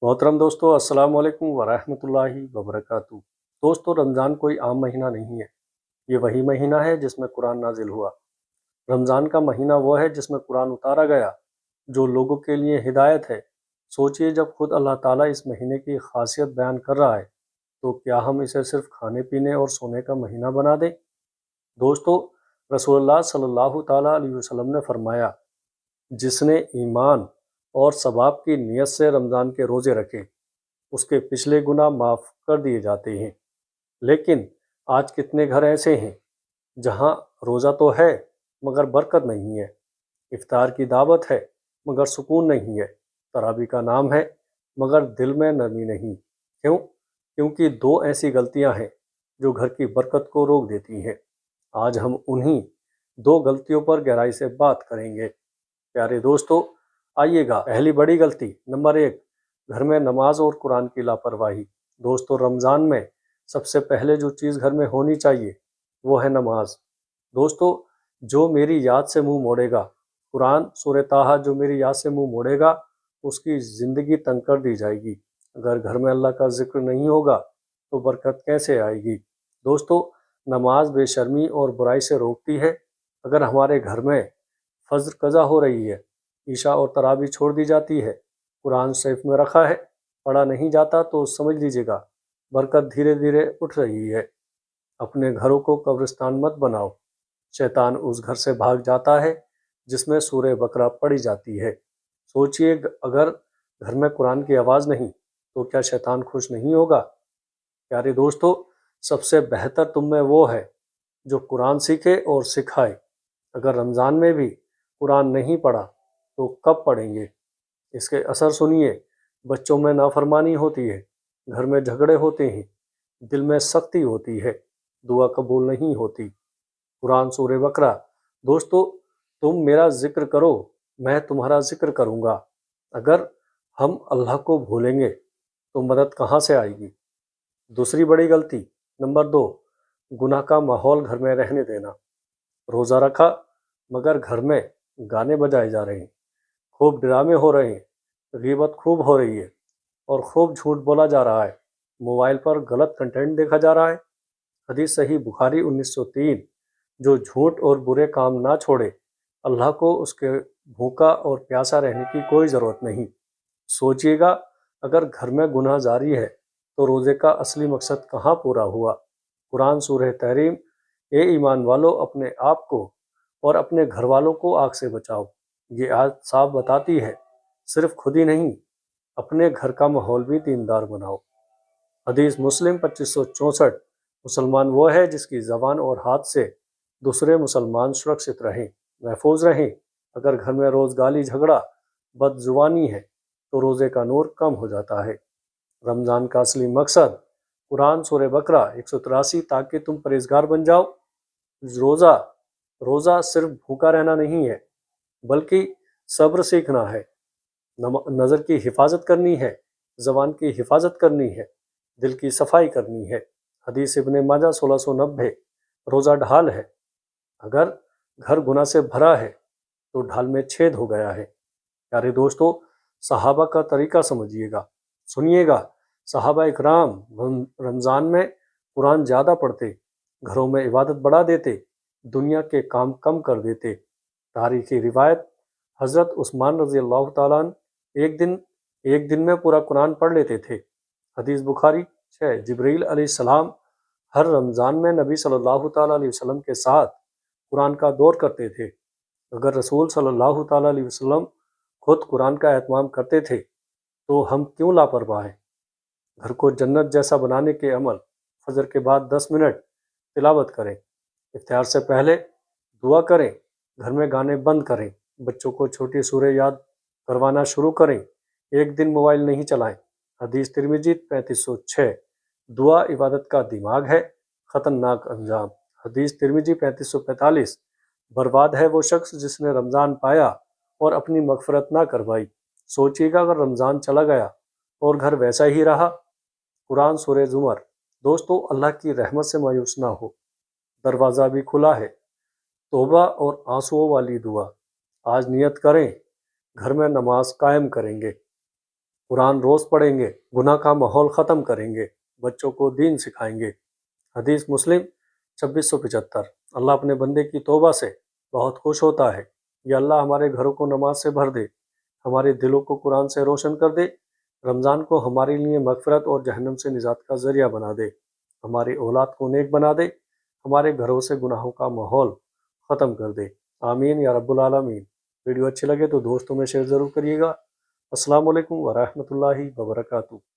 मोहतरम दोस्तों, अस्सलाम वालेकुम वरहमतुल्लाहि वबरकातुहू। दोस्तों, रमज़ान कोई आम महीना नहीं है। ये वही महीना है जिसमें कुरान नाजिल हुआ। रमज़ान का महीना वो है जिसमें कुरान उतारा गया, जो लोगों के लिए हिदायत है। सोचिए, जब खुद अल्लाह ताला इस महीने की खासियत बयान कर रहा है, तो क्या हम इसे सिर्फ खाने पीने और सोने का महीना बना दें? दोस्तों, रसूलुल्लाह सल्लल्लाहु ताला अलैहि वसल्लम ने फरमाया, जिसने ईमान और सवाब की नीयत से रमज़ान के रोज़े रखे, उसके पिछले गुनाह माफ़ कर दिए जाते हैं। लेकिन आज कितने घर ऐसे हैं जहां रोज़ा तो है मगर बरकत नहीं है, इफ्तार की दावत है मगर सुकून नहीं है, तरावी का नाम है मगर दिल में नरमी नहीं। क्यों? क्योंकि दो ऐसी गलतियां हैं जो घर की बरकत को रोक देती हैं। आज हम उन्हीं दो गलतियों पर गहराई से बात करेंगे। प्यारे दोस्तों, आइएगा। पहली बड़ी गलती नंबर 1, घर में नमाज और कुरान की लापरवाही। दोस्तों, रमज़ान में सबसे पहले जो चीज़ घर में होनी चाहिए वो है नमाज। दोस्तों, जो मेरी याद से मुंह मोड़ेगा, कुरान सूरह ताहा, जो मेरी याद से मुंह मोड़ेगा उसकी ज़िंदगी तंग कर दी जाएगी। अगर घर में अल्लाह का जिक्र नहीं होगा तो बरकत कैसे आएगी? दोस्तों, नमाज बेशर्मी और बुराई से रोकती है। अगर हमारे घर में फज्र कज़ा हो रही है, ईशा और तरावी छोड़ दी जाती है, कुरान सेफ में रखा है, पढ़ा नहीं जाता, तो समझ लीजिएगा बरकत धीरे धीरे उठ रही है। अपने घरों को कब्रिस्तान मत बनाओ। शैतान उस घर से भाग जाता है जिसमें सूरह बकरा पढ़ी जाती है। सोचिए, अगर घर में कुरान की आवाज़ नहीं तो क्या शैतान खुश नहीं होगा? प्यारे दोस्तों, सबसे बेहतर तुम में वो है जो कुरान सीखे और सिखाए। अगर रमज़ान में भी कुरान नहीं पढ़ा तो कब पढ़ेंगे? इसके असर सुनिए। बच्चों में नाफरमानी होती है, घर में झगड़े होते हैं, दिल में सख्ती होती है, दुआ कबूल नहीं होती। कुरान सूरह बकरा, दोस्तों, तुम मेरा जिक्र करो, मैं तुम्हारा जिक्र करूँगा। अगर हम अल्लाह को भूलेंगे तो मदद कहाँ से आएगी? दूसरी बड़ी गलती नंबर 2, गुनाह का माहौल घर में रहने देना। रोज़ा रखा मगर घर में गाने बजाए जा रहे हैं, खूब ड्रामे हो रहे हैं, गीबत खूब हो रही है और खूब झूठ बोला जा रहा है। मोबाइल पर गलत कंटेंट देखा जा रहा है। हदीस सही बुखारी 1903, जो झूठ और बुरे काम ना छोड़े, अल्लाह को उसके भूखा और प्यासा रहने की कोई ज़रूरत नहीं। सोचिएगा, अगर घर में गुनाह जारी है तो रोज़े का असली मकसद कहाँ पूरा हुआ? कुरान सूरह तहरीम, ए ईमान वालों, अपने आप को और अपने घर वालों को आग से बचाओ। ये आयत साफ बताती है, सिर्फ खुद ही नहीं, अपने घर का माहौल भी दीनदार बनाओ। हदीस मुस्लिम 2564, मुसलमान वो है जिसकी ज़बान और हाथ से दूसरे मुसलमान सुरक्षित रहें, महफूज रहें। अगर घर में रोज़ गाली झगड़ा, बदजुबानी है तो रोज़े का नूर कम हो जाता है। रमज़ान का असली मकसद, कुरान सूरह बकरा 183, ताकि तुम परहेजगार बन जाओ। रोज़ा रोज़ा सिर्फ भूखा रहना नहीं है, बल्कि सब्र सीखना है, नज़र की हिफाजत करनी है, ज़बान की हिफाजत करनी है, दिल की सफाई करनी है। हदीस इब्ने माजा 1690, रोज़ा ढाल है। अगर घर गुनाह से भरा है तो ढाल में छेद हो गया है। प्यारे दोस्तों, सहाबा का तरीका समझिएगा, सुनिएगा। सहाबा इकराम रमज़ान में कुरान ज़्यादा पढ़ते, घरों में इबादत बढ़ा देते, दुनिया के काम कम कर देते। तारीखी रिवायत, हज़रत उस्मान रज़ी अल्लाह ताला अन्हु एक दिन में पूरा कुरान पढ़ लेते थे। हदीस बुखारी 6, जिब्रील अलैहिस्सलाम हर रमज़ान में नबी सल्लल्लाहु ताला अलैहि वसल्लम के साथ कुरान का दौर करते थे। अगर रसूल सल्लल्लाहु ताला अलैहि वसल्लम खुद कुरान का एहतमाम करते थे तो हम क्यों लापरवाह हैं? घर को जन्नत जैसा बनाने के अमल, फजर के बाद 10 मिनट तिलावत करें, इफ्तार से पहले दुआ करें, घर में गाने बंद करें, बच्चों को छोटी सूरह याद करवाना शुरू करें, एक दिन मोबाइल नहीं चलाएं। हदीस तिरमिजी 3506, दुआ इबादत का दिमाग है, ख़तरनाक अंजाम। हदीस तिरमिजी 3545, बर्बाद है वो शख्स जिसने रमज़ान पाया और अपनी मगफरत ना करवाई। सोचिएगा, अगर रमज़ान चला गया और घर वैसा ही रहा। कुरान सूरह ज़ुमर, दोस्तों, अल्लाह की रहमत से मायूस ना हो, दरवाज़ा भी खुला है। तौबा और आंसुओं वाली दुआ, आज नियत करें, घर में नमाज कायम करेंगे। कुरान रोज़ पढ़ेंगे, गुनाह का माहौल ख़त्म करेंगे, बच्चों को दीन सिखाएंगे। हदीस मुस्लिम 2675। अल्लाह अपने बंदे की तौबा से बहुत खुश होता है। या अल्लाह हमारे घरों को नमाज से भर दे, हमारे दिलों को कुरान से रोशन कर दे, रमज़ान को हमारे लिए मगफ़िरत और जहन्नम से निजात का ज़रिया बना दे, हमारी औलाद को नेक बना दे, हमारे घरों से गुनाहों का माहौल ख़त्म कर दे। आमीन या रब्बुल आलमीन। वीडियो अच्छी लगे तो दोस्तों में शेयर ज़रूर करिएगा। अस्सलामु अलैकुम व रहमतुल्लाहि व बरकातुहू।